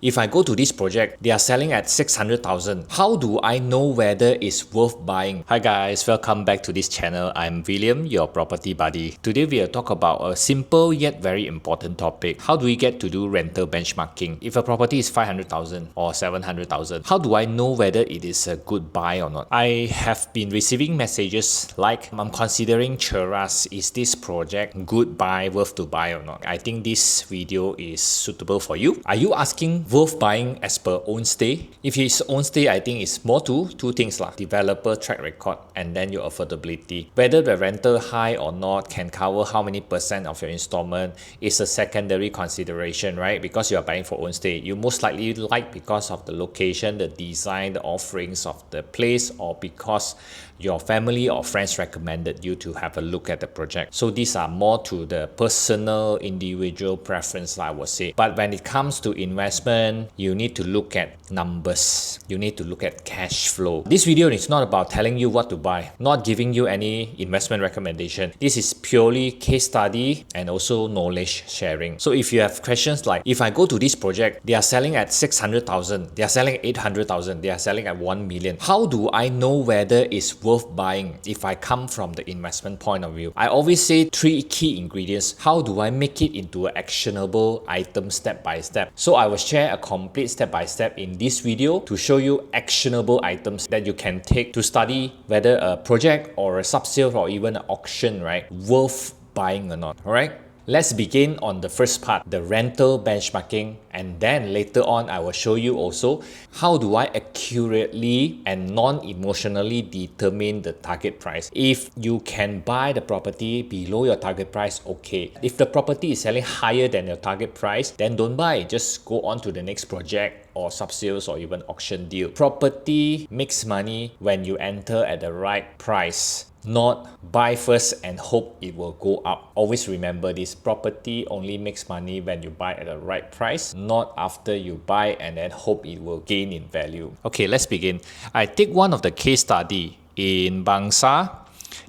If I go to this project, they are selling at 600,000. How do I know whether it's worth buying? Hi guys, welcome back to this channel. I'm William, your property buddy. Today we'll talk about a simple yet very important topic. How do we get to do rental benchmarking? If a property is 500,000 or 700,000, how do I know whether it is a good buy or not? I have been receiving messages like, I'm considering Cheras. Is this project good buy, worth to buy or not? I think this video is suitable for you. Are you asking worth buying as per own stay? If it's own stay, I think it's more to two things lah: developer track record and then your affordability. Whether the rental high or not, can cover how many percent of your installment is a secondary consideration, right? Because you are buying for own stay, you most likely like because of the location, the design, the offerings of the place, or because your family or friends recommended you to have a look at the project. So these are more to the personal individual preference, I would say. But when it comes to investment, you need to look at numbers. You need to look at cash flow. This video is not about telling you what to buy, not giving you any investment recommendation. This is purely case study and also knowledge sharing. So if you have questions like, if I go to this project, they are selling at 600,000, they are selling at 800,000, they are selling at 1 million. How do I know whether it's worth buying if I come from the investment point of view? I always say 3 key ingredients. How do I make it into an actionable item step by step? So I will share a complete step by step in this video to show you actionable items that you can take to study whether a project or a sub-sale or even an auction, right, worth buying or not. Alright? Let's begin on the first part, the rental benchmarking, and then later on I will show you also how do I accurately and non-emotionally determine the target price. If you can buy the property below your target price, okay. If the property is selling higher than your target price, then don't buy. Just go on to the next project or sub-sales or even auction deal. Property makes money when you enter at the right price, not buy first and hope it will go up. Always remember this, property only makes money when you buy at the right price, not after you buy and then hope it will gain in value. Okay, let's begin. I take one of the case study in Bangsar.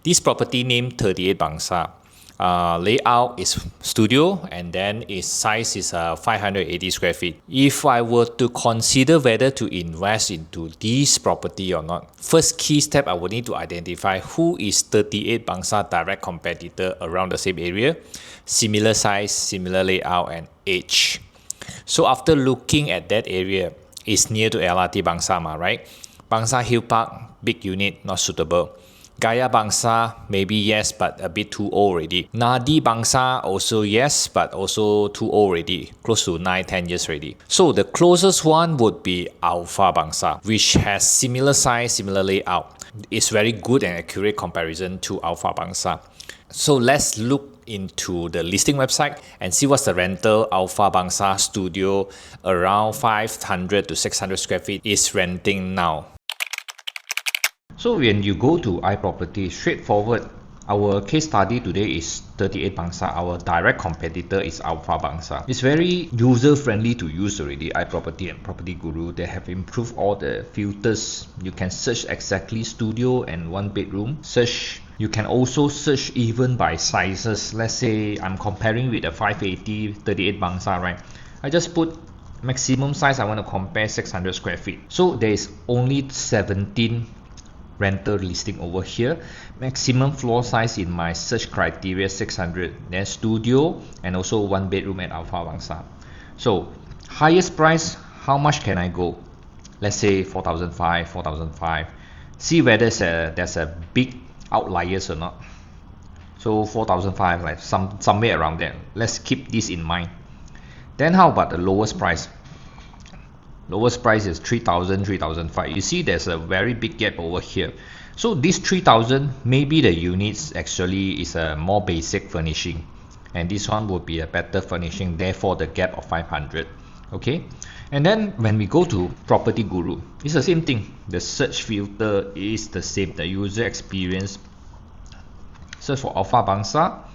This property named 38 Bangsar. Layout is studio and then its size is 580 square feet. If I were to consider whether to invest into this property or not, first key step, I would need to identify who is 38 Bangsar direct competitor around the same area, similar size, similar layout and age. So after looking at that area, it's near to LRT Bangsar, right? Bangsar Hill Park, big unit, not suitable. Gaya Bangsar, maybe yes, but a bit too old already. Nadi Bangsar, also yes, but also too old already, close to 9-10 years already. So the closest one would be Alpha Bangsar, which has similar size, similar layout. It's very good and accurate comparison to Alpha Bangsar. So let's look into the listing website and see what's the rental Alpha Bangsar studio around 500 to 600 square feet is renting now. So when you go to iProperty, straightforward, our case study today is 38 Bangsar. Our direct competitor is Alpha Bangsar. It's very user-friendly to use already, iProperty and Property Guru. They have improved all the filters. You can search exactly studio and 1 bedroom. You can also search even by sizes. Let's say I'm comparing with a 580 38 Bangsar, right? I just put maximum size. I want to compare 600 square feet. So there is only 17 rental listing over here. Maximum floor size in my search criteria 600, then studio and also 1 bedroom at Alpha Bangsar. So highest price, how much can I go? Let's say 4,500, 4,500. See whether there's a big outliers or not. So 4,500, like somewhere around there. Let's keep this in mind. Then how about the lowest price? Lowest price is 3,000, 3,500. You see there's a very big gap over here. So this 3,000, maybe the units actually is a more basic furnishing, and this one will be a better furnishing, therefore the gap of 500. Okay, and then when we go to Property Guru, it's the same thing. The search filter is the same, the user experience. Search for Alpha Bangsar,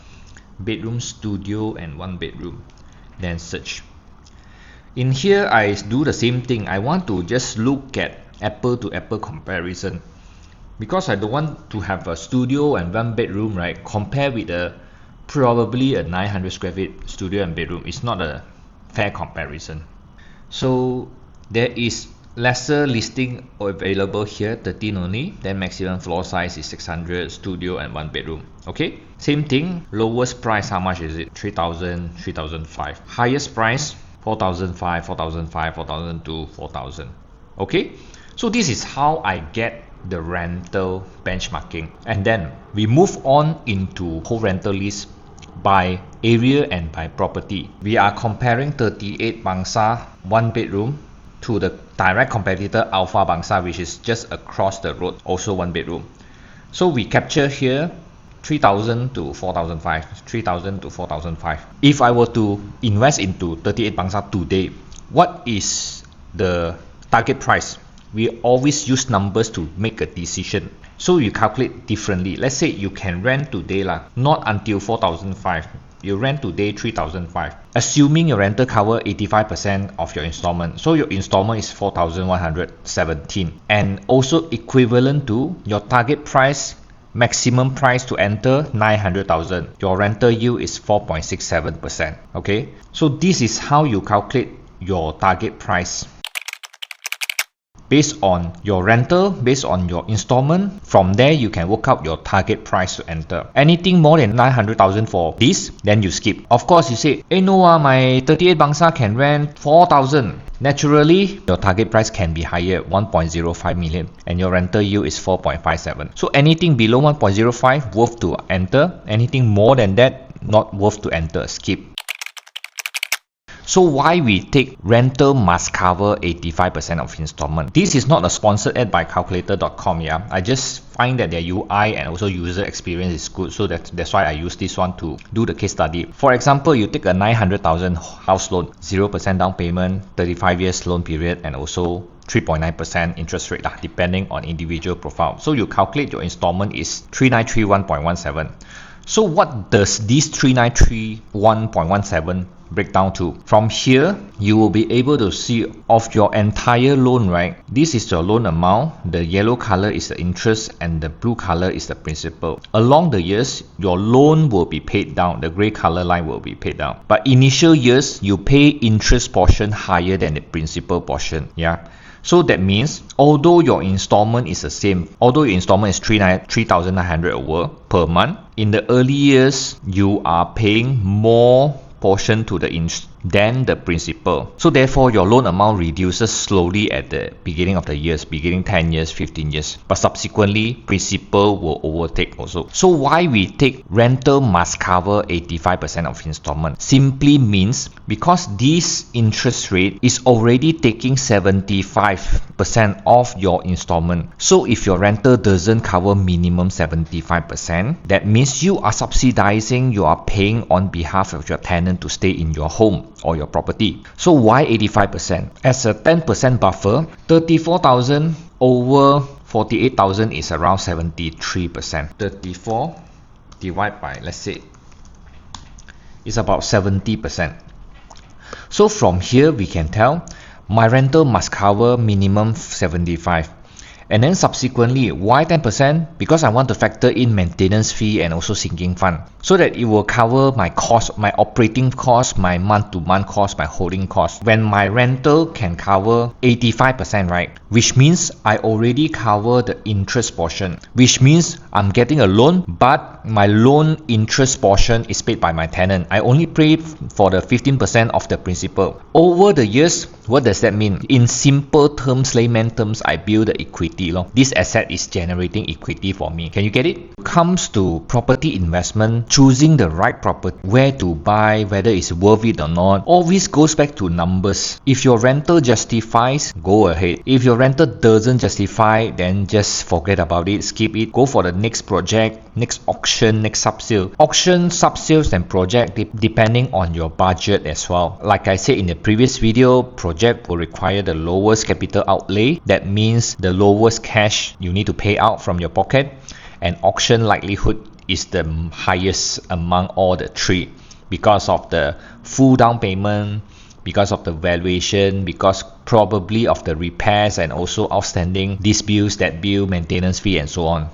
bedroom, studio and 1 bedroom, then search. In here, I do the same thing. I want to just look at apple to apple comparison, because I don't want to have a studio and 1 bedroom, right, compare with probably a 900 square feet studio and bedroom. It's not a fair comparison. So there is lesser listing available here, 13 only. Then maximum floor size is 600, studio and 1 bedroom. Okay, same thing. Lowest price, how much is it? 3,000, 3,005. Highest price, 4,005, 4,005, 4,002, 4,000. Okay, so this is how I get the rental benchmarking. And then we move on into whole rental list by area and by property. We are comparing 38 Bangsar 1 bedroom to the direct competitor Alpha Bangsar, which is just across the road, also 1 bedroom. So we capture here 3,000 to 4,005, 3,000 to 4,005. If I were to invest into 38 Bangsar today, what is the target price? We always use numbers to make a decision. So you calculate differently. Let's say you can rent today not until 4,005. You rent today 3,005. Assuming your rental cover 85% of your installment. So your installment is 4,117. And also equivalent to your target price, maximum price to enter 900,000. Your rental yield is 4.67%. Okay. So this is how you calculate your target price. Based on your rental, based on your installment, from there you can work out your target price to enter. Anything more than 900,000 for this, then you skip. Of course, you say, hey no, my 38 Bangsar can rent 4,000. Naturally, your target price can be higher, 1.05 million, and your rental yield is 4.57. So anything below 1.05 worth to enter. Anything more than that, not worth to enter, skip. So why we take rental must cover 85% of installment? This is not a sponsored ad by calculator.com. Yeah, I just find that their UI and also user experience is good, so that's why I use this one to do the case study. For example, you take a 900,000 house loan, 0% down payment, 35 years loan period, and also 3.9% interest rate depending on individual profile. So you calculate your installment is 3,931.17. So what does this 3,931.17 break down to? From here, you will be able to see of your entire loan, right? This is your loan amount. The yellow color is the interest and the blue color is the principal. Along the years, your loan will be paid down. The gray color line will be paid down. But initial years, you pay interest portion higher than the principal portion. Yeah. So that means, although your installment is the same, although your installment is 3,900 over per month, in the early years, you are paying more portion to the than the principal. So therefore, your loan amount reduces slowly at the beginning of the years, beginning 10 years, 15 years. But subsequently, principal will overtake also. So why we take rental must cover 85% of installment? Simply means because this interest rate is already taking 75% of your installment. So if your rental doesn't cover minimum 75%, that means you are subsidizing, you are paying on behalf of your tenant to stay in your home or your property. So why 85%? As a 10% buffer, 34,000 over 48,000 is around 73%. 34 divided by, let's say, is about 70%. So from here we can tell my rental must cover minimum 75. And then subsequently, why 10%? Because I want to factor in maintenance fee and also sinking fund, so that it will cover my cost, my operating cost, my month-to-month cost, my holding cost. When my rental can cover 85%, right? Which means I already cover the interest portion, which means I'm getting a loan, but my loan interest portion is paid by my tenant. I only pay for the 15% of the principal. Over the years, what does that mean? In simple terms, layman terms, I build the equity. This asset is generating equity for me. Can you get it? Comes to property investment, choosing the right property, where to buy, whether it's worth it or not, always goes back to numbers. If your rental justifies, go ahead. If your rental doesn't justify, then just forget about it, skip it, go for the next project, next auction, next sub-sale. Auction, sub-sales and project depending on your budget as well. Like I said in the previous video, project will require the lowest capital outlay. That means the lowest cash you need to pay out from your pocket, and auction likelihood is the highest among all the three because of the full down payment, because of the valuation, because probably of the repairs and also outstanding this bills, that bill, maintenance fee and so on.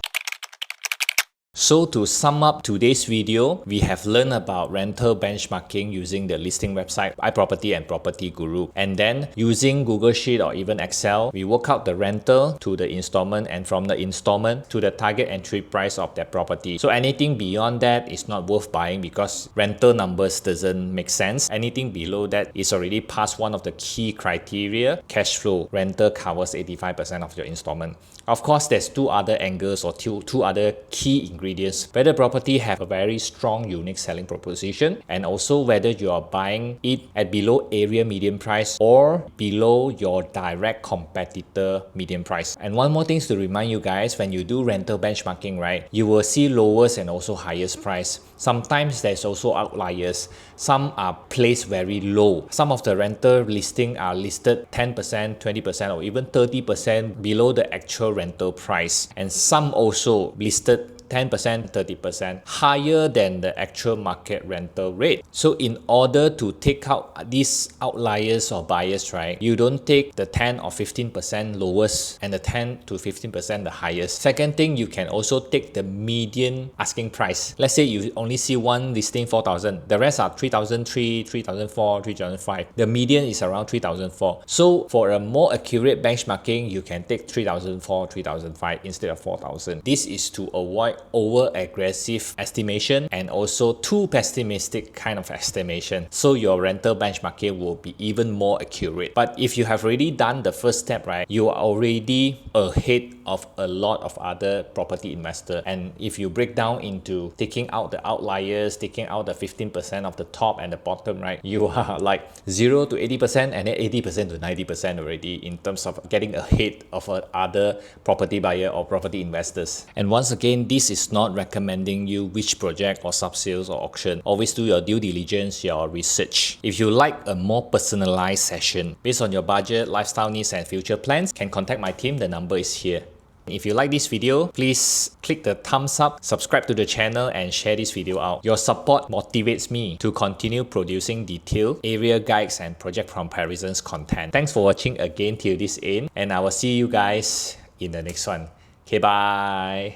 So to sum up today's video, we have learned about rental benchmarking using the listing website iProperty and Property Guru. And then using Google Sheet or even Excel, we work out the rental to the installment and from the installment to the target entry price of that property. So anything beyond that is not worth buying because rental numbers doesn't make sense. Anything below that is already past one of the key criteria, cash flow. Rental covers 85% of your installment. Of course, there's two other angles or two other key ingredients. Whether property have a very strong unique selling proposition, and also whether you are buying it at below area median price or below your direct competitor median price. And one more thing to remind you guys, when you do rental benchmarking, right, you will see lowest and also highest price. Sometimes there's also outliers. Some are placed very low. Some of the rental listing are listed 10%, 20% or even 30% below the actual rental price, and some also listed 10%, 30% higher than the actual market rental rate. So in order to take out these outliers or bias, right, you don't take the 10 or 15% lowest and the 10 to 15% the highest. Second thing, you can also take the median asking price. Let's say you only see one listing 4,000, the rest are 3,003, 3,004, 3,005. The median is around 3,004. So for a more accurate benchmarking, you can take 3,004, 3,005 instead of 4,000. This is to avoid over-aggressive estimation and also too pessimistic kind of estimation. So your rental benchmarking will be even more accurate. But if you have already done the first step, right, you are already ahead of a lot of other property investors. And if you break down into taking out the outliers, taking out the 15% of the top and the bottom, right, you are like 0 to 80% and then 80% to 90% already in terms of getting ahead of other property buyer or property investors. And once again, this is not recommending you which project or sub-sales or auction. Always do your due diligence, your research. If you like a more personalized session based on your budget, lifestyle needs and future plans, can contact my team. The number is here. If you like this video, please click the thumbs up, subscribe to the channel and share this video out. Your support motivates me to continue producing detailed area guides and project comparisons content. Thanks for watching again till this end, and I will see you guys in the next one. Okay, bye.